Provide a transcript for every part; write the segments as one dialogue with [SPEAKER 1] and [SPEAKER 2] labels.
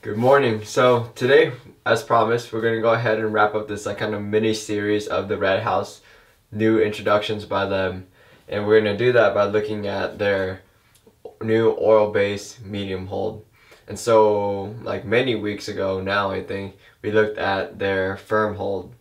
[SPEAKER 1] Good morning. So today, as promised, we're going to go ahead and wrap up this kind of mini series of the Red House, new introductions by them. And we're going to do that by looking at their new oil base medium hold. And so like many weeks ago now, I think, we looked at their firm hold.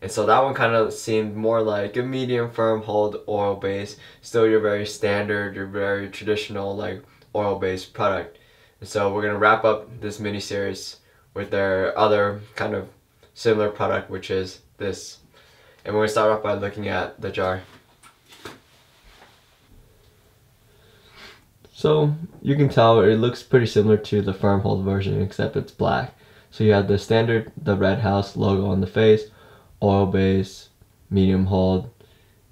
[SPEAKER 1] And so that one kind of seemed more like a medium firm hold oil base. Still your very standard, your very traditional like oil based product. And so we're going to wrap up this mini series with their other kind of similar product, which is this. And we're going to start off by looking at the jar. So you can tell it looks pretty similar to the firm hold version, except it's black. So you have the standard, the Red House logo on the face, oil base, medium hold,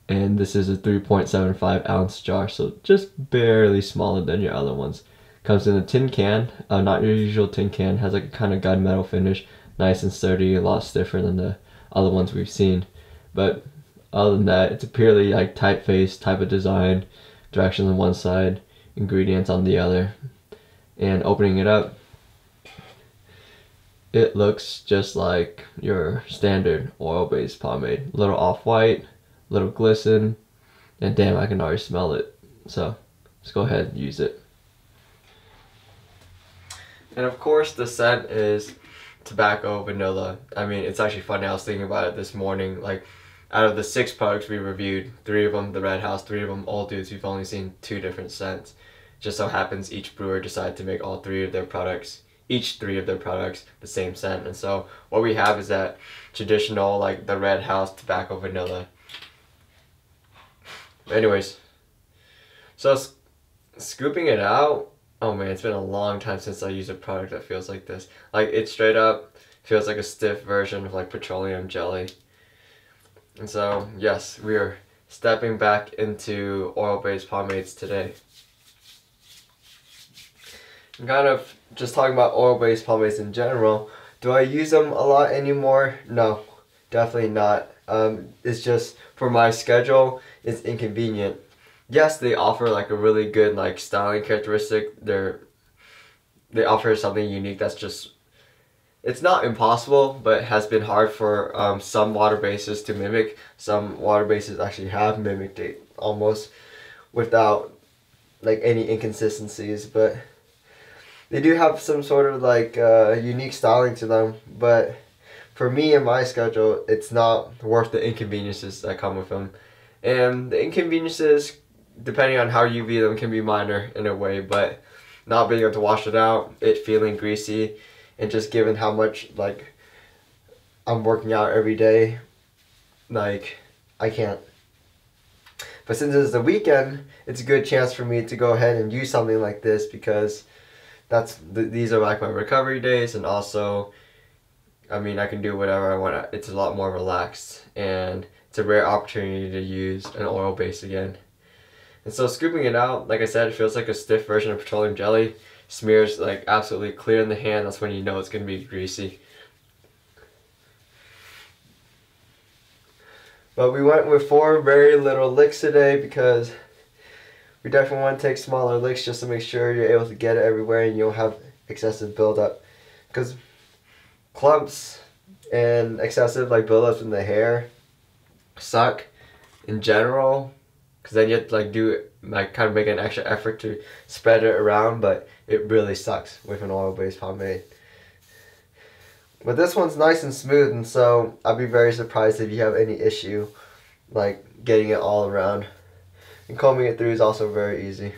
[SPEAKER 1] and this is a 3.75 ounce jar, so just barely smaller than your other ones. Comes in a tin can, not your usual tin can, has like a kind of gunmetal finish, nice and sturdy, a lot stiffer than the other ones we've seen. But other than that, it's a purely like typeface type of design, directions on one side, ingredients on the other. And opening it up, it looks just like your standard oil-based pomade. A little off-white, a little glisten, and damn, I can already smell it. So let's go ahead and use it. And of course the scent is tobacco vanilla. I mean, it's actually funny, I was thinking about it this morning, like out of the 6 products we reviewed, 3 of them the Red House, 3 of them Old Dudes, we've only seen 2 different scents. Just so happens each brewer decided to make all 3 of their products, each 3 of their products, the same scent. And so what we have is that traditional, like the Red House tobacco vanilla. Anyways, so scooping it out, oh man, it's been a long time since I used a product that feels like this. Like, it straight up feels like a stiff version of like petroleum jelly. And so, yes, we are stepping back into oil-based pomades today. I'm kind of just talking about oil-based pomades in general. Do I use them a lot anymore? No, definitely not. It's just, for my schedule, it's inconvenient. Yes, they offer like a really good like styling characteristic. They offer something unique that's just, it's not impossible, but has been hard for some water bases to mimic. Some water bases actually have mimicked it almost without like any inconsistencies, but they do have some sort of like unique styling to them. But for me and my schedule, it's not worth the inconveniences that come with them. And the inconveniences, depending on how you view them, can be minor in a way, but not being able to wash it out, it feeling greasy, and just given how much like I'm working out every day, like I can't. But since it's the weekend, it's a good chance for me to go ahead and use something like this, because these are like my recovery days, and also, I mean, I can do whatever I want. It's a lot more relaxed, and it's a rare opportunity to use an oil base again. And so scooping it out, like I said, it feels like a stiff version of petroleum jelly. Smears like absolutely clear in the hand. That's when you know it's going to be greasy. But we went with 4 very little licks today because we definitely want to take smaller licks just to make sure you're able to get it everywhere and you don't have excessive buildup. Because clumps and excessive like buildups in the hair suck in general, because then you have to like do like kind of make an extra effort to spread it around, but it really sucks with an oil-based pomade. But this one's nice and smooth, and so I'd be very surprised if you have any issue like getting it all around. And combing it through is also very easy.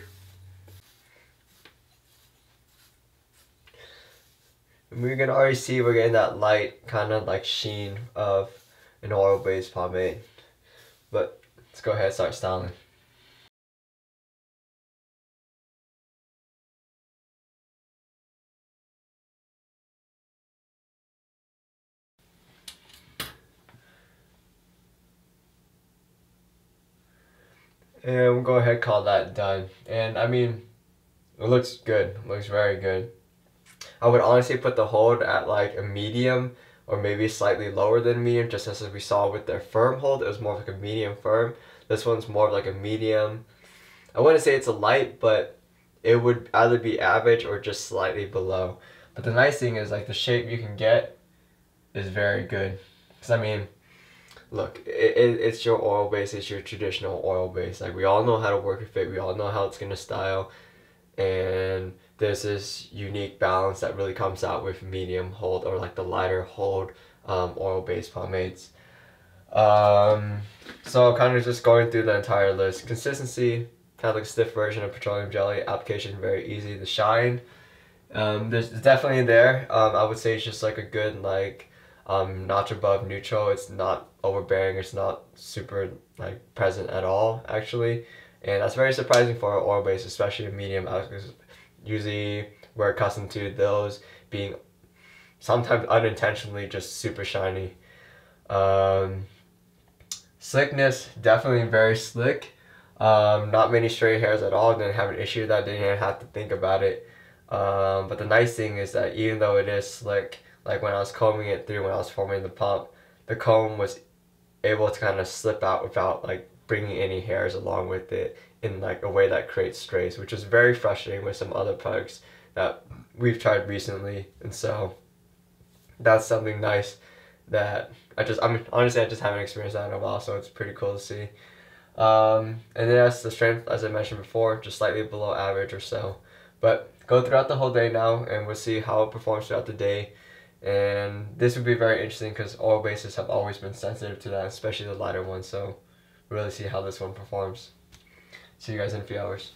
[SPEAKER 1] And we can already see we're getting that light kind of like sheen of an oil-based pomade. But let's go ahead and start styling. And we'll go ahead and call that done. And I mean, it looks good. It looks very good. I would honestly put the hold at like a medium, or maybe slightly lower than medium, just as we saw with their firm hold. It was more like a medium firm. This one's more of like a medium. I wouldn't say it's a light, but it would either be average or just slightly below. But the nice thing is like the shape you can get is very good. Because I mean, look, it's your oil base, it's your traditional oil base. Like we all know how to work with it, we all know how it's gonna style, and there's this unique balance that really comes out with medium hold or like the lighter hold oil based pomades. So kind of just going through the entire list. Consistency, kind of like a stiff version of petroleum jelly. Application very easy. The shine, there's definitely there. I would say it's just like a good like notch above neutral. It's not overbearing. It's not super like present at all actually, and that's very surprising for an oil base, especially a medium. Because usually we're accustomed to those being sometimes unintentionally just super shiny. Slickness, definitely very slick. Not many stray hairs at all. Didn't have an issue with that. Didn't even have to think about it. But the nice thing is that even though it is slick, like when I was combing it through, when I was forming the pump, the comb was able to kind of slip out without like bringing any hairs along with it in like a way that creates strays, which is very frustrating with some other products that we've tried recently. And so that's something nice that I mean, honestly, I just haven't experienced that in a while, so it's pretty cool to see. And then that's the strength, as I mentioned before, just slightly below average or so. But go throughout the whole day now, and we'll see how it performs throughout the day. And this would be very interesting because oil bases have always been sensitive to that, especially the lighter ones. So we'll really see how this one performs. See you guys in a few hours.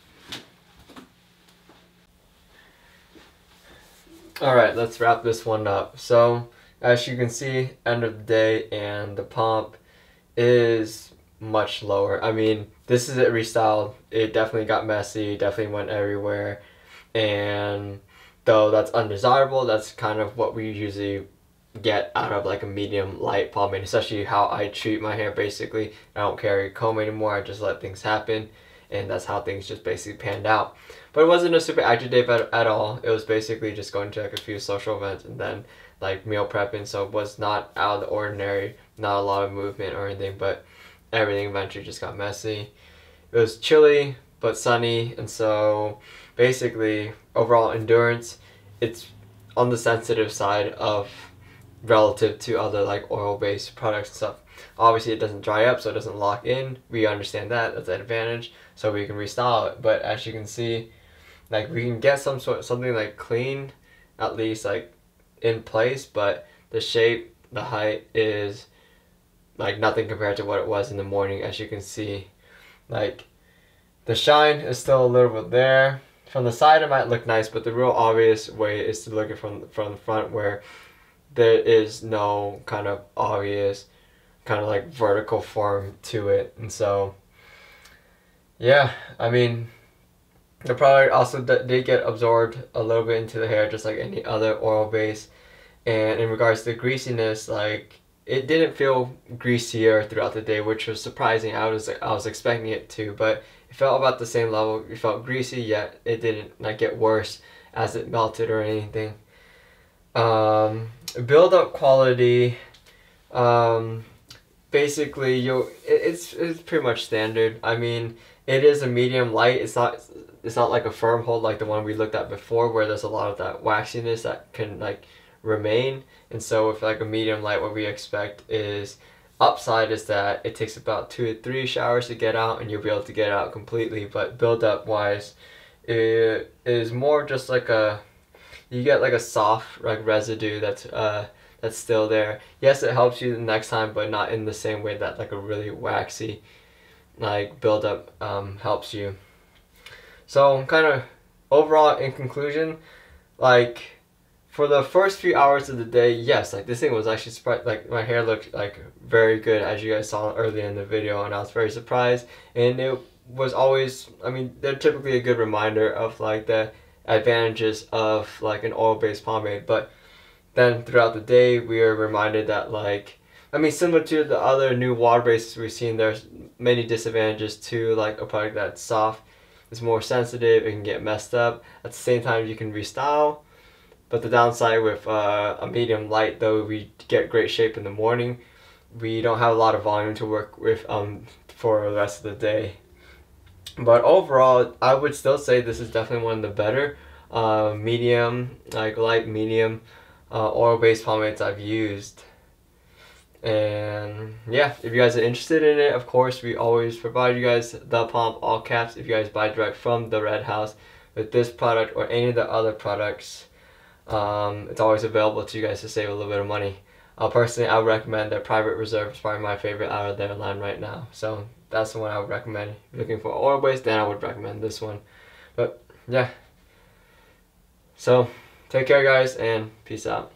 [SPEAKER 1] Alright, let's wrap this one up. So, as you can see, end of the day, and the pomp is much lower. I mean, this is it restyled. It definitely got messy, definitely went everywhere. And though that's undesirable, that's kind of what we usually get out of like a medium light pomade, especially how I treat my hair basically. I don't carry a comb anymore, I just let things happen, and that's how things just basically panned out. But it wasn't a super active day at all. It was basically just going to like a few social events and then like meal prepping, so it was not out of the ordinary, not a lot of movement or anything, but everything eventually just got messy. It was chilly but sunny, and so basically overall endurance, it's on the sensitive side of relative to other like oil-based products and stuff. Obviously it doesn't dry up, so it doesn't lock in. We understand that, that's an advantage, so we can restyle it. But as you can see, like we can get something like clean, at least like in place, but the shape, the height is like nothing compared to what it was in the morning. As you can see, like the shine is still a little bit there. From the side it might look nice, but the real obvious way is to look at from the front, where there is no kind of obvious kind of like vertical form to it. And so yeah, I mean, the product also did get absorbed a little bit into the hair, just like any other oil base. And in regards to greasiness, like it didn't feel greasier throughout the day, which was surprising. I was expecting it to, but it felt about the same level. It felt greasy, yet it didn't like get worse as it melted or anything. Build up quality, basically it's pretty much standard. I mean, it is a medium light. It's not like a firm hold like the one we looked at before, where there's a lot of that waxiness that can like remain. And so with like a medium light, what we expect is upside is that it takes about 2 to 3 showers to get out, and you'll be able to get out completely. But build up wise, it is more just like you get like a soft like residue that's still there. Yes, it helps you the next time, but not in the same way that like a really waxy like buildup helps you. So kind of overall, in conclusion, like for the first few hours of the day, yes, like this thing was actually surprised. Like my hair looked like very good, as you guys saw earlier in the video, and I was very surprised. And it was always, I mean, they're typically a good reminder of like the advantages of like an oil-based pomade. But then throughout the day, we are reminded that like, I mean, similar to the other new water bases we've seen, there's many disadvantages to like a product that's soft. It's more sensitive, it can get messed up. At the same time, you can restyle. But the downside with a medium light, though we get great shape in the morning, we don't have a lot of volume to work with for the rest of the day. But overall, I would still say this is definitely one of the better medium, like light medium oil-based pomades I've used. And yeah, if you guys are interested in it, of course, we always provide you guys the Pomp all caps if you guys buy direct from the Red House with this product or any of the other products. It's always available to you guys to save a little bit of money. Personally, I would recommend their Private Reserve. It's probably my favorite out of their line right now. So that's the one I would recommend. If you're looking for oil base, then I would recommend this one. But yeah. So take care, guys, and peace out.